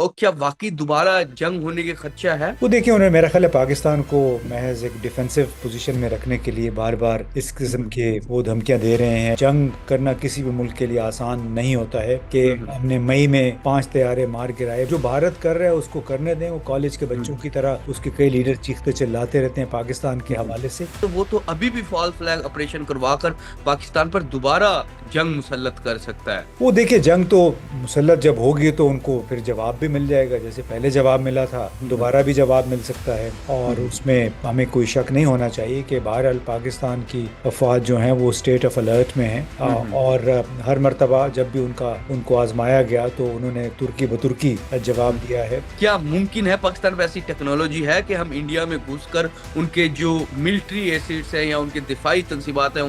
اور کیا واقعی دوبارہ جنگ ہونے کے خدشہ ہے؟ وہ دیکھیں، انہوں نے میرا خیال ہے پاکستان کو محض ایک ڈیفensive پوزیشن میں رکھنے کے لیے بار بار اس قسم کے وہ دھمکیاں دے رہے ہیں۔ جنگ کرنا کسی بھی ملک کے لیے آسان نہیں ہوتا ہے کہ ہم نے مئی میں 5 طیارے مار گرائے۔ جو بھارت کر رہا ہے اس کو کرنے دیں، وہ کالج کے بچوں کی طرح اس کے کئی لیڈر چیختے چلاتے رہتے ہیں پاکستان کے حوالے سے۔ تو وہ تو ابھی بھی فال فلیگ آپریشن کروا کر پاکستان پر دوبارہ جنگ مسلط کر سکتا ہے۔ وہ دیکھیے، جنگ تو مسلط جب ہوگی تو ان کو پھر جواب بھی مل جائے گا، جیسے پہلے جواب ملا تھا دوبارہ بھی جواب مل سکتا ہے، اور اس میں ہمیں کوئی شک نہیں ہونا چاہیے کہ بہرحال پاکستان کی افواج جو ہیں وہ اسٹیٹ آف الرٹ میں ہیں، اور ہر مرتبہ جب بھی ان کو آزمایا گیا تو انہوں نے ترکی بترکی جواب دیا ہے۔ کیا ممکن ہے پاکستان میں ایسی ٹیکنالوجی ہے کہ ہم انڈیا میں گھس کر ان کے جو ملٹری ایسیڈز ہیں یا ان کے دفاعی تنصیبات ہیں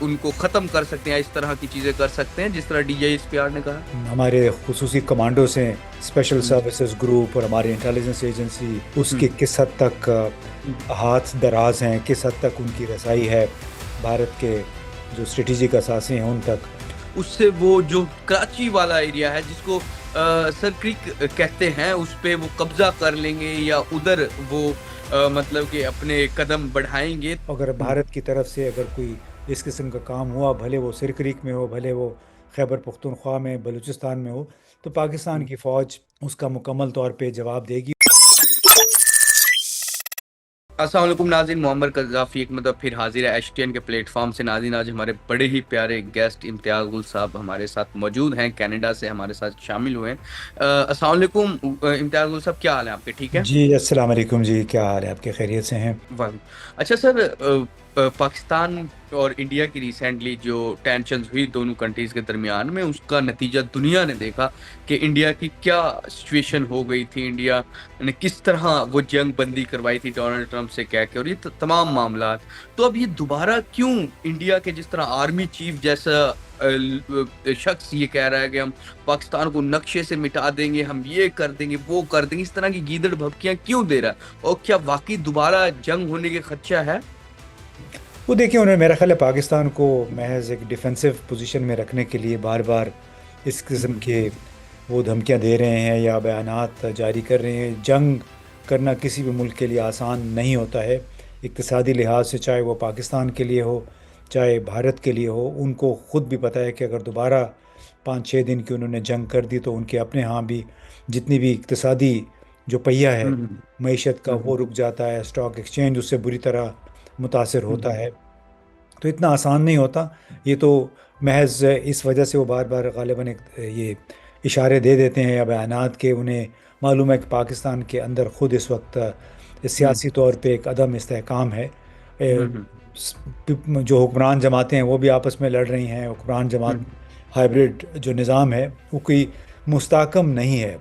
ان کو ختم کر سکتے ہیں، اس طرح کی چیزیں کر سکتے ہیں جس طرح DGSPR نے کہا؟ ہمارے خصوصی کمانڈوز ہیں، اسپیشل سروسز گروپ اور ہماری انٹیلیجنس ایجنسی، اس کی کس حد تک ہاتھ دراز ہیں، کس حد تک ان کی رسائی ہے بھارت کے جو اسٹریٹجک اثاثے ہیں ان تک۔ اس سے وہ جو کراچی والا ایریا ہے جس کو سر کریک کہتے ہیں، اس پہ وہ قبضہ کر لیں گے یا ادھر وہ مطلب کہ اپنے قدم بڑھائیں گے؟ اگر بھارت کی طرف سے اگر کوئی اس قسم کا کام ہوا، بھلے وہ سرکریک میں ہو، بھلے وہ خیبر پختونخوا میں، بلوچستان میں ہو، تو پاکستان کی فوج اس کا مکمل طور پہ جواب دے گی۔ السلام علیکم ناظرین، محمد قذافی ایک مطلب پھر حاضر ہے HTN کے پلیٹ فارم سے۔ ناظرین، آج ہمارے بڑے ہی پیارے گیسٹ امتیاز گل صاحب ہمارے ساتھ موجود ہیں، کینیڈا سے ہمارے ساتھ شامل ہوئے ہیں۔ السلام علیکم امتیاز گل صاحب، کیا حال ہے آپ کے؟ ٹھیک ہے جی السلام علیکم جی، کیا حال ہے آپ کے؟ خیریت سے ہیں؟ اچھا سر، پاکستان اور انڈیا کی ریسنٹلی جو ٹینشنز ہوئی دونوں کنٹریز کے درمیان میں، اس کا نتیجہ دنیا نے دیکھا کہ انڈیا کی کیا سچویشن ہو گئی تھی، انڈیا نے کس طرح وہ جنگ بندی کروائی تھی ڈونلڈ ٹرمپ سے کہہ کے، اور یہ تمام معاملات۔ تو اب یہ دوبارہ کیوں انڈیا کے جس طرح آرمی چیف جیسا شخص یہ کہہ رہا ہے کہ ہم پاکستان کو نقشے سے مٹا دیں گے، ہم یہ کر دیں گے، وہ کر دیں گے، اس طرح کی گیدڑ بھبکیاں کیوں دے رہا ہے؟ اور کیا واقعی دوبارہ جنگ ہونے کے خدشہ ہے؟ وہ دیکھیں، انہوں نے میرا خیال ہے پاکستان کو محض ایک ڈیفensive پوزیشن میں رکھنے کے لیے بار بار اس قسم کے وہ دھمکیاں دے رہے ہیں یا بیانات جاری کر رہے ہیں۔ جنگ کرنا کسی بھی ملک کے لیے آسان نہیں ہوتا ہے اقتصادی لحاظ سے، چاہے وہ پاکستان کے لیے ہو چاہے بھارت کے لیے ہو۔ ان کو خود بھی پتہ ہے کہ اگر دوبارہ 5-6 دن کی انہوں نے جنگ کر دی تو ان کے اپنے ہاں بھی جتنی بھی اقتصادی جو پہیہ ہے معیشت کا وہ رک جاتا ہے، اسٹاک ایکسچینج اس سے بری طرح متاثر ہوتا ہے۔ تو اتنا آسان نہیں ہوتا یہ، تو محض اس وجہ سے وہ بار بار غالباً یہ اشارے دے دیتے ہیں یا بیانات کے انہیں معلوم ہے کہ پاکستان کے اندر خود اس وقت سیاسی طور پہ ایک عدم استحکام ہے۔ جو حکمران جماعتیں ہیں وہ بھی آپس میں لڑ رہی ہیں، حکمران جماعت ہائیبرڈ جو نظام ہے وہ کوئی مستحکم نہیں ہے،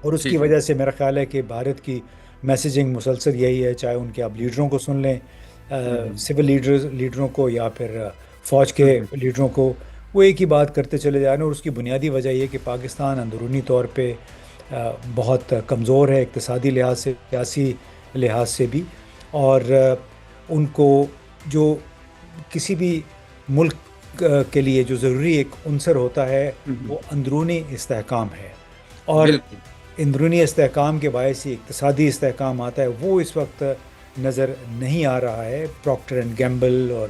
اور اس کی وجہ سے میرا خیال ہے کہ بھارت کی میسیجنگ مسلسل یہی ہے، چاہے ان کے آپ لیڈروں کو سن لیں، سول لیڈروں کو یا پھر فوج کے لیڈروں کو، وہ ایک ہی بات کرتے چلے جا رہے ہیں، اور اس کی بنیادی وجہ یہ کہ پاکستان اندرونی طور پہ بہت کمزور ہے، اقتصادی لحاظ سے، سیاسی لحاظ سے بھی، اور ان کو جو کسی بھی ملک کے لیے جو ضروری ایک عنصر ہوتا ہے وہ اندرونی استحکام ہے، اور اندرونی استحکام کے باعث ہی اقتصادی استحکام آتا ہے، وہ اس وقت نظر نہیں آ رہا ہے۔ پروکٹر اینڈ گیمبل اور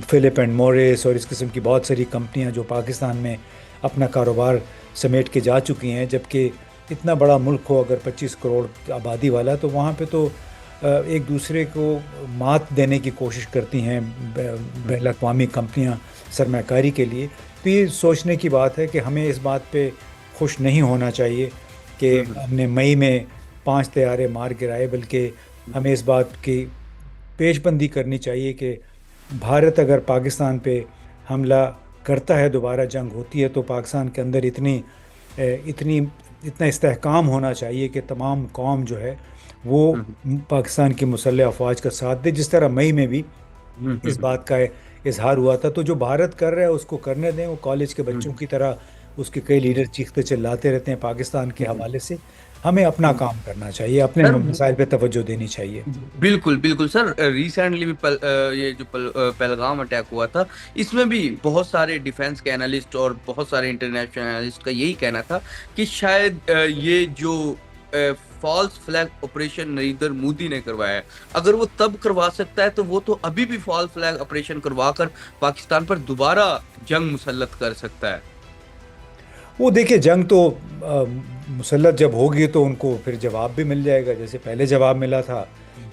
فلپ اینڈ موریس اور اس قسم کی بہت ساری کمپنیاں جو پاکستان میں اپنا کاروبار سمیٹ کے جا چکی ہیں، جبکہ اتنا بڑا ملک ہو اگر 25 کروڑ آبادی والا، تو وہاں پہ تو ایک دوسرے کو مات دینے کی کوشش کرتی ہیں بین الاقوامی کمپنیاں سرمایہ کاری کے لیے۔ تو یہ سوچنے کی بات ہے کہ ہمیں اس بات پہ خوش نہیں ہونا چاہیے کہ ہم نے مئی میں 5 طیارے مار گرائے، بلکہ ہمیں اس بات کی پیش بندی کرنی چاہیے کہ بھارت اگر پاکستان پہ حملہ کرتا ہے، دوبارہ جنگ ہوتی ہے، تو پاکستان کے اندر اتنا استحکام ہونا چاہیے کہ تمام قوم جو ہے وہ پاکستان کی مسلح افواج کا ساتھ دے، جس طرح مئی میں بھی اس بات کا اظہار ہوا تھا۔ تو جو بھارت کر رہا ہے اس کو کرنے دیں، وہ کالج کے بچوں کی طرح اس کے کئی لیڈر چیختے چلاتے رہتے ہیں پاکستان کے حوالے سے۔ ہمیں اپنا کام کرنا چاہیے، اپنے سر مسائل پہ توجہ دینی چاہیے۔ بالکل بالکل سر، ریسنٹلی بھی یہ جو پہلگام اٹیک ہوا تھا، اس میں بھی بہت سارے ڈیفنس کے انالسٹ اور بہت سارے انٹرنیشنل انالسٹ کا یہی کہنا تھا کہ شاید یہ جو false flag operation Narendra Modi نے کروایا ہے، اگر وہ تب کروا سکتا ہے تو وہ تو ابھی بھی فالس فلیگ آپریشن کروا کر پاکستان پر دوبارہ جنگ مسلط کر سکتا ہے۔ وہ دیکھیے جنگ تو مسلط جب ہوگی تو ان کو پھر جواب بھی مل جائے گا، جیسے پہلے جواب ملا تھا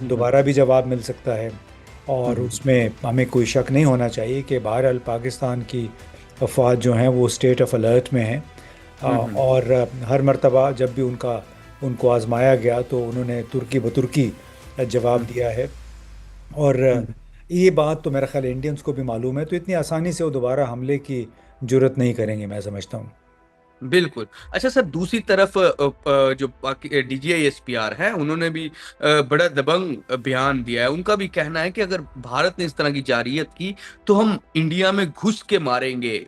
دوبارہ بھی جواب مل سکتا ہے، اور اس میں ہمیں کوئی شک نہیں ہونا چاہیے کہ بہرحال پاکستان کی افواج جو ہیں وہ اسٹیٹ آف الرٹ میں ہیں، اور ہر مرتبہ جب بھی ان کو آزمایا گیا تو انہوں نے ترکی بترکی جواب دیا ہے، اور یہ بات تو میرا خیال انڈینس کو بھی معلوم ہے، تو اتنی آسانی سے وہ دوبارہ حملے کی جرت نہیں کریں گے، میں سمجھتا ہوں۔ بالکل۔ اچھا سر، دوسری طرف جو D G I S P R ہے، انہوں نے بھی بڑا دبنگ بیان دیا ہے۔ ان کا بھی کہنا ہے کہ اگر بھارت نے اس طرح کی جارحیت کی تو ہم انڈیا میں گھس کے ماریں گے۔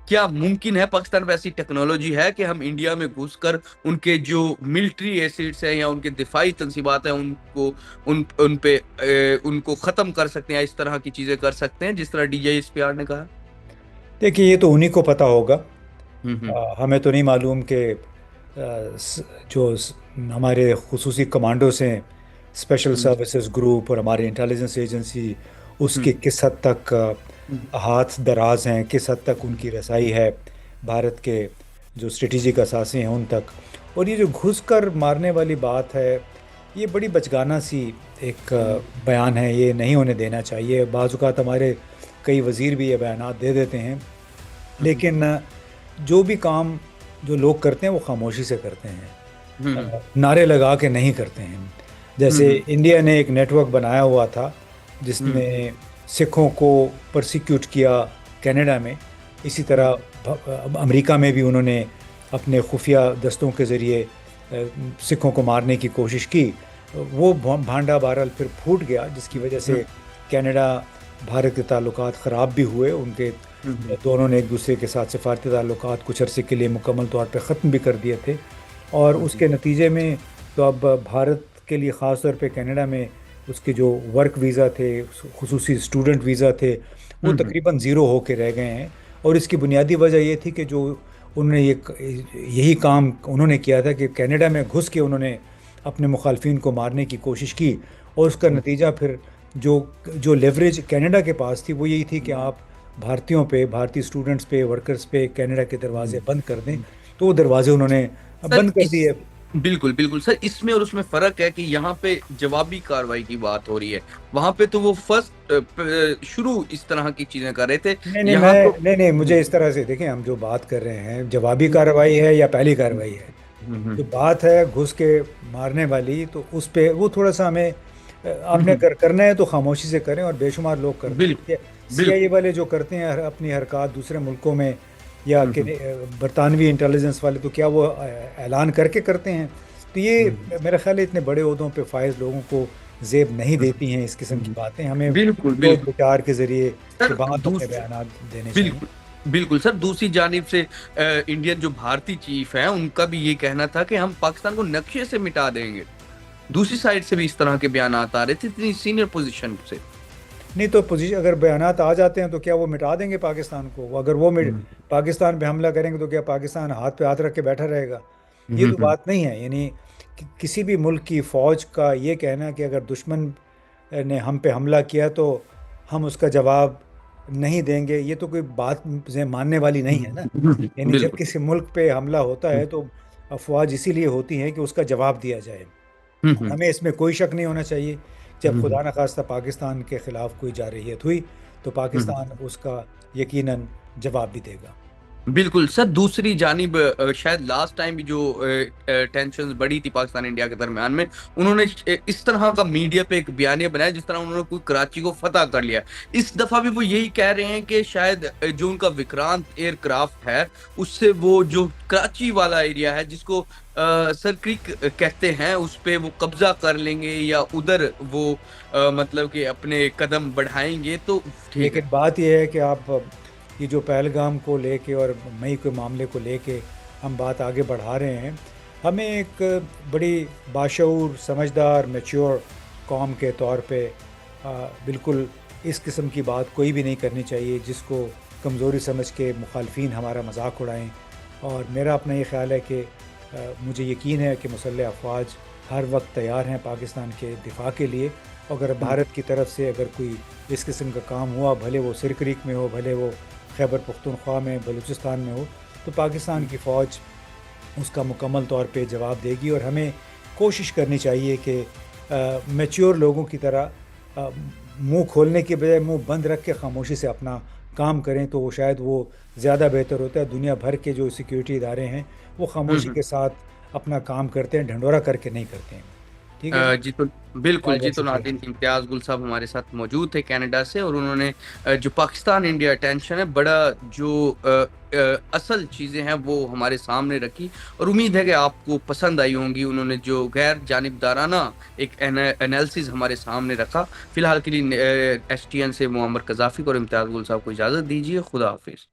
کیا ممکن ہے پاکستان پہ ایسی ٹیکنالوجی ہے کہ ہم انڈیا میں گھس کر ان کے جو ملٹری ایسیڈز ہیں یا ان کے دفاعی تنصیبات ہیں ان پہ ان کو ختم کر سکتے ہیں، اس طرح کی چیزیں کر سکتے ہیں جس طرح D G I S P R نے کہا؟ دیکھیے یہ تو انہی کو پتہ ہوگا، ہوں ہمیں تو نہیں معلوم کہ جو ہمارے خصوصی کمانڈوز ہیں، اسپیشل سروسز گروپ اور ہماری انٹیلیجنس ایجنسی، اس کے کس حد تک ہاتھ دراز ہیں، کس حد تک ان کی رسائی ہے بھارت کے جو اسٹریٹجک اثاثے ہیں ان تک۔ اور یہ جو گھس کر مارنے والی بات ہے، یہ بڑی بچگانہ سی ایک بیان ہے، یہ نہیں ہونے دینا چاہیے۔ بعض اوقات ہمارے کئی وزیر بھی یہ بیانات دے دیتے ہیں، لیکن جو بھی کام جو لوگ کرتے ہیں وہ خاموشی سے کرتے ہیں، نعرے لگا کے نہیں کرتے ہیں۔ جیسے انڈیا نے ایک نیٹ ورک بنایا ہوا تھا جس نے سکھوں کو پرسیکیوٹ کیا کینیڈا میں، اسی طرح امریکہ میں بھی انہوں نے اپنے خفیہ دستوں کے ذریعے سکھوں کو مارنے کی کوشش کی۔ وہ بھانڈا بہرحال پھر پھوٹ گیا، جس کی وجہ سے کینیڈا بھارت کے تعلقات خراب بھی ہوئے، ان کے دونوں نے ایک دوسرے کے ساتھ سفارتی تعلقات کچھ عرصے کے لیے مکمل طور پہ ختم بھی کر دیے تھے، اور اس کے نتیجے میں تو اب بھارت کے لیے خاص طور پہ کینیڈا میں اس کے جو ورک ویزا تھے، خصوصی اسٹوڈنٹ ویزا تھے، وہ تقریباً زیرو ہو کے رہ گئے ہیں۔ اور اس کی بنیادی وجہ یہ تھی کہ جو انہوں نے یہی کام انہوں نے کیا تھا کہ کینیڈا میں گھس کے انہوں نے اپنے مخالفین کو مارنے کی کوشش کی، اور اس کا نتیجہ پھر جو لیوریج کینیڈا کے پاس تھی وہ یہی تھی کہ آپ بھارتیوں پہ، بھارتی اسٹوڈنٹس پہ، ورکرز پہ کینیڈا کے دروازے بند کر دیں، تو وہ دروازے انہوں نے سر بند کر دیے۔ بالکل بالکل سر، اس میں اور اس میں فرق ہے کہ یہاں پہ جوابی کارروائی کی بات ہو رہی ہے، وہاں پہ تو وہ فرسٹ شروع اس طرح کی چیزیں کر رہے تھے، یہاں تو نہیں مجھے اس طرح سے دیکھیں، ہم جو بات کر رہے ہیں جوابی کارروائی ہے یا پہلی کارروائی ہے؟ جو بات ہے گھس کے مارنے والی، تو اس پہ وہ تھوڑا سا ہمیں آپ نے کرنا ہے تو خاموشی سے کریں، اور بے شمار لوگ کرتے بالکل ہیں۔ سی آئی اے والے جو کرتے ہیں اپنی حرکات دوسرے ملکوں میں، یا برطانوی انٹیلیجنس والے، تو کیا وہ اعلان کر کے کرتے ہیں؟ تو یہ میرا خیال ہے اتنے بڑے عہدوں پہ فائز لوگوں کو زیب نہیں دیتی ہیں اس قسم کی باتیں، ہمیں بالکل سوچ بالکل بچار کے ذریعے سر کے بعد اپنے بیانات دینے چاہیے۔ بالکل بالکل سر، دوسری جانب سے انڈین جو بھارتی چیف ہیں ان کا بھی یہ کہنا تھا کہ ہم پاکستان کو نقشے سے مٹا دیں گے۔ دوسری سائڈ سے بھی اس طرح کے بیانات آ رہے تھے اتنی سینئر پوزیشن سے۔ نہیں تو پوزیشن اگر بیانات آ جاتے ہیں تو کیا وہ مٹا دیں گے پاکستان کو؟ اگر وہ پاکستان پہ حملہ کریں گے تو کیا پاکستان ہاتھ پہ ہاتھ رکھ کے بیٹھا رہے گا؟ یہ تو بات نہیں ہے۔ یعنی کسی بھی ملک کی فوج کا یہ کہنا کہ اگر دشمن نے ہم پہ حملہ کیا تو ہم اس کا جواب نہیں دیں گے، یہ تو کوئی بات ماننے والی نہیں ہے نا۔ یعنی جب بالکل کسی ملک پہ حملہ ہوتا ہے تو افواج اسی لیے ہوتی ہیں کہ اس کا جواب دیا جائے۔ ہمیں اس میں کوئی شک نہیں ہونا چاہیے، جب خدا نخواستہ پاکستان کے خلاف کوئی جارحیت ہوئی تو پاکستان اس کا یقیناً جواب بھی دے گا۔ بالکل سر، دوسری جانب شاید لاسٹ ٹائم بھی جو ٹینشنز بڑی تھی پاکستان انڈیا کے درمیان میں، انہوں نے اس طرح کا میڈیا پہ ایک بیانیہ بنایا جس طرح انہوں نے کوئی کراچی کو فتح کر لیا۔ اس دفعہ بھی وہ یہی کہہ رہے ہیں کہ شاید جو ان کا وکرانت ایئر کرافٹ ہے اس سے وہ جو کراچی والا ایریا ہے جس کو سر کریک کہتے ہیں اس پہ وہ قبضہ کر لیں گے، یا ادھر وہ مطلب کہ اپنے قدم بڑھائیں گے تو ٹھیک ہے۔ لیکن بات یہ ہے کہ آپ یہ جو پہلگام کو لے کے اور مئی کے معاملے کو لے کے ہم بات آگے بڑھا رہے ہیں، ہمیں ایک بڑی باشعور سمجھدار میچور قوم کے طور پہ بالکل اس قسم کی بات کوئی بھی نہیں کرنی چاہیے جس کو کمزوری سمجھ کے مخالفین ہمارا مذاق اڑائیں. اور میرا اپنا یہ خیال ہے کہ مجھے یقین ہے کہ مسلح افواج ہر وقت تیار ہیں پاکستان کے دفاع کے لیے. اگر بھارت کی طرف سے اگر کوئی اس قسم کا کام ہوا، بھلے وہ سرکریک میں ہو، بھلے وہ خیبر پختونخوا میں، بلوچستان میں ہو، تو پاکستان کی فوج اس کا مکمل طور پہ جواب دے گی. اور ہمیں کوشش کرنی چاہیے کہ میچور لوگوں کی طرح منہ کھولنے کے بجائے منہ بند رکھ کے خاموشی سے اپنا کام کریں، تو وہ شاید وہ زیادہ بہتر ہوتا ہے. دنیا بھر کے جو سیکیورٹی ادارے ہیں وہ خاموشی کے ساتھ اپنا کام کرتے ہیں، ڈھنڈورا کر کے نہیں کرتے ہیں. ٹھیک ہے جی. جی تو بالکل، بہت جی بہت تو شکریہ. ناظرین، امتیاز گل صاحب ہمارے ساتھ موجود تھے کینیڈا سے، اور انہوں نے جو پاکستان انڈیا ٹینشن ہے، بڑا جو اصل چیزیں ہیں وہ ہمارے سامنے رکھی، اور امید ہے کہ آپ کو پسند آئی ہوں گی. انہوں نے جو غیر جانبدارانہ ایک انالیسز ہمارے سامنے رکھا. فی الحال کے لیے ایس ٹی این سے معمر قذافی کو اور امتیاز گل صاحب کو اجازت دیجیے. خدا حافظ.